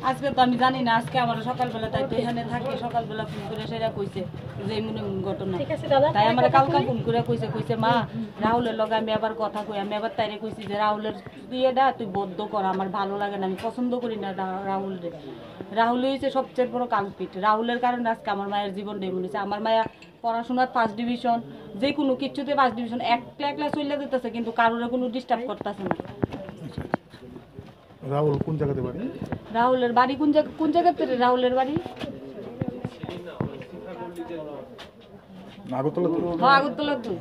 আজকে তো আমি জানি না, আজকে আমার সকালবেলা তাই তো এখানে থাকি, সকালবেলা ফোন করে সেটা কইছে যে এমন এমন ঘটনা। তাই আমার কালকা ফোন করে কইছে মা রাহুলের লগে আমি আবার কথা কই, আমি আবার তাইরে কইছি যে রাহুলের বিয়েটা তুই বদ্ধ কর, আমার ভালো লাগে না, আমি পছন্দ করি না রাহুল রে। রাহুল হয়েছে সবচেয়ে বড় কালপিট, রাহুলের কারণে আজকে আমার মায়ের জীবনটা এমন হয়েছে। আমার মায়া পড়াশোনার ফার্স্ট ডিভিশন, যে কোনো কিছুতে ফার্স্ট ডিভিশন, একলা একলা চলে যেতেছে, কিন্তু কারোর কোনো ডিস্টার্ব করতেছে না। রাহুল কোন জায়গাতে বাড়ি? রাহুলের বাড়ি কোন জায়গাতে রে? রাহুলের বাড়ি আগরতলা তো? হ্যাঁ, আগরতলা তো।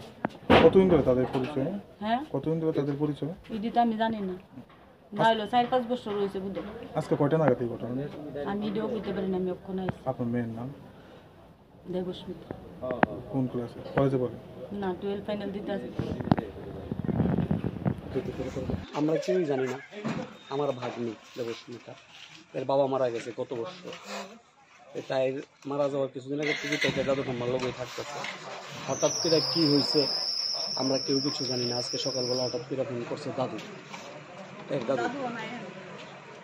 কতদিন ধরে তাদের পরিচয়? হ্যাঁ, কতদিন ধরে তাদের পরিচয়? এটি তো আমি জানি না, নাইলো 4-5 বছর হয়েছে বুঝে। আজকে কয়টা নাগাদ এই ঘটনা? আমি এটাও বুঝতে পারি না, আমি অক্ষণ আইছি। আপনার মেয়ের নাম? দেবস্মিতা। কোন ক্লাসে? কলেজে পড়ে? না, 12 ফাইনাল দিতে আছে। আমরা কেউই জানি না। আমার ভাগ্নি দেবস্মিতা, এর বাবা মারা গেছে গত বছর। তাই মারা যাওয়ার কিছুদিন আগে থেকে তাই দাদু ঠাম্মার লোকই থাকতেছে। হঠাৎ করে কি হয়েছে আমরা কেউ কিছু জানি না। আজকে সকালবেলা হঠাৎ করে ফোন করছে দাদু,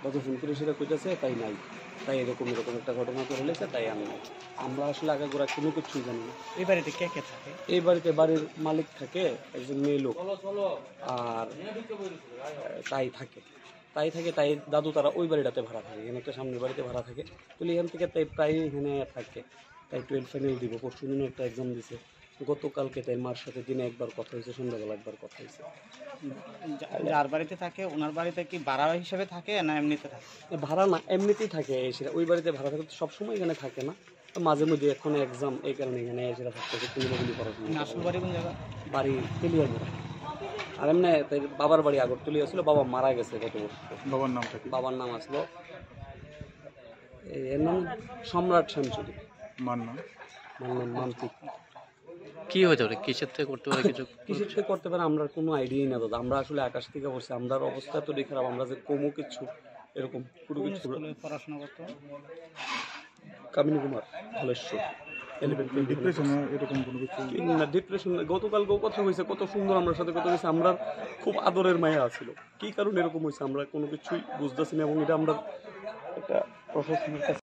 দাদু ফোন করে সেটা কইতেছে তাই নাই, তাই এরকম একটা ঘটনা করে লেগেছে, তাই আমি নাই। আমরা আসলে আগাগোড়া কোনো কিছুই জানি না। এই বাড়িতে কে কে থাকে? এই বাড়িতে বাড়ির মালিক থাকে, একজন মেয়ে লোক, আর তাই দাদু তারা ওই বাড়িটাতে ভাড়া থাকে, এখানে একটা সামনের বাড়িতে ভাড়া থাকে। তো এখান থেকে তাই প্রায় এখানে থাকে। তাই 12 ফাইনাল দিব, পরশু দিনে একটা এক্সাম দিছে। গতকালকে তাই মার সাথে দিনে একবার কথা হয়েছে, সন্ধ্যাবেলা একবার কথা হয়েছে। যার বাড়িতে থাকে ওনার বাড়িতে কি ভাড়া হিসেবে থাকে না এমনিতে থাকে? ভাড়া না, এমনিতেই থাকে। এসে ওই বাড়িতে ভাড়া থাকে, তো সবসময় এখানে থাকে না, তো মাঝে মধ্যে এখন এক্সাম, এই কারণে এখানে এসে থাকতেছে। কুমিল্লাগুলি পড়াশোনা। আসল বাড়ি কোন জায়গা? বাড়ি তেলিয়ারপুরা। আর এমনি তাই বাবার বাড়ি আগরতলিয়া ছিল, বাবা মারা গেছে গত বছর। বাবার নামটা কি? বাবার নাম আসলো, এর নাম সম্রাট শামসুদ্দিন, মার নাম? মার নাম মান্তিক। কি হয়েছে ওটা? কিসের থেকে করতে পারে কিছু? কিসের থেকে করতে পারে আমরা কোনো আইডিয়াই না দাদা। আমরা আসলে আকাশ থেকে বসছি, আমরা অবস্থা তো খারাপ, আমরা যে কমও কিছু এরকম পুরো কোন কিছু। স্কুলে পড়াশোনা করতো? কামিনী কুমার, ধলেশ্বর। ডিপ্রেশনে এরকম কোনো কিছু? না, ডিপ্রেশন গতকালকেও কথা হয়েছে, কত সুন্দর আমার সাথে কথা হয়েছে, আমরা খুব আদরের মায়া ছিল। কি কারণে এরকম হয়েছে আমরা কোনো কিছুই বুঝতেছি না, এবং এটা আমরা একটা প্রশাসনের কাছে